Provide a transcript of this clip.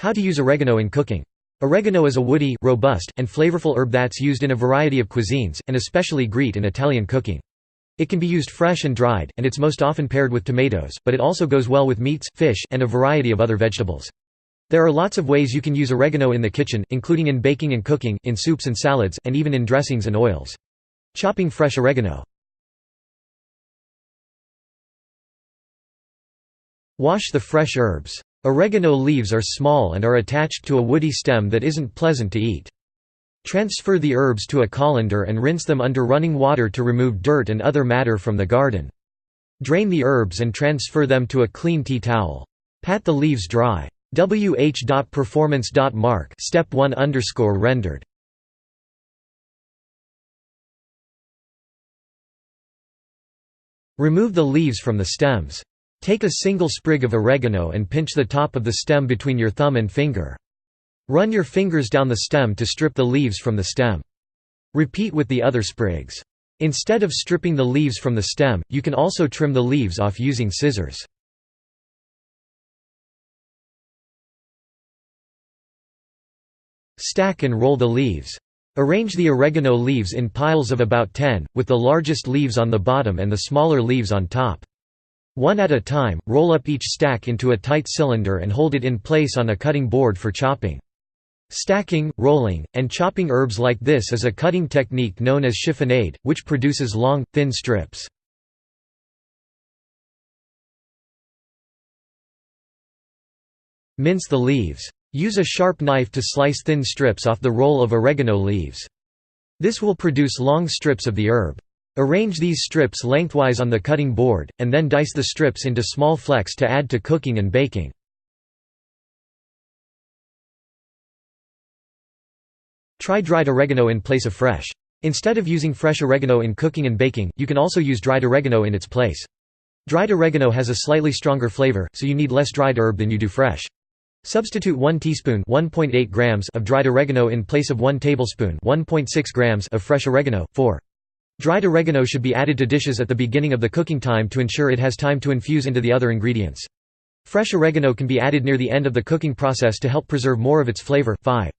How to use oregano in cooking. Oregano is a woody, robust, and flavorful herb that's used in a variety of cuisines, and especially Greek and Italian cooking. It can be used fresh and dried, and it's most often paired with tomatoes, but it also goes well with meats, fish, and a variety of other vegetables. There are lots of ways you can use oregano in the kitchen, including in baking and cooking, in soups and salads, and even in dressings and oils. Chopping fresh oregano. Wash the fresh herbs. Oregano leaves are small and are attached to a woody stem that isn't pleasant to eat. Transfer the herbs to a colander and rinse them under running water to remove dirt and other matter from the garden. Drain the herbs and transfer them to a clean tea towel. Pat the leaves dry. wh.performance.mark Step 1_rendered. Remove the leaves from the stems. Take a single sprig of oregano and pinch the top of the stem between your thumb and finger. Run your fingers down the stem to strip the leaves from the stem. Repeat with the other sprigs. Instead of stripping the leaves from the stem, you can also trim the leaves off using scissors. Stack and roll the leaves. Arrange the oregano leaves in piles of about 10, with the largest leaves on the bottom and the smaller leaves on top. One at a time, roll up each stack into a tight cylinder and hold it in place on a cutting board for chopping. Stacking, rolling, and chopping herbs like this is a cutting technique known as chiffonade, which produces long, thin strips. Mince the leaves. Use a sharp knife to slice thin strips off the roll of oregano leaves. This will produce long strips of the herb. Arrange these strips lengthwise on the cutting board, and then dice the strips into small flecks to add to cooking and baking. Try dried oregano in place of fresh. Instead of using fresh oregano in cooking and baking, you can also use dried oregano in its place. Dried oregano has a slightly stronger flavor, so you need less dried herb than you do fresh. Substitute 1 teaspoon (1.8 grams) of dried oregano in place of 1 tablespoon (1.6 grams) of fresh oregano. 4. Dried oregano should be added to dishes at the beginning of the cooking time to ensure it has time to infuse into the other ingredients. Fresh oregano can be added near the end of the cooking process to help preserve more of its flavor. 5.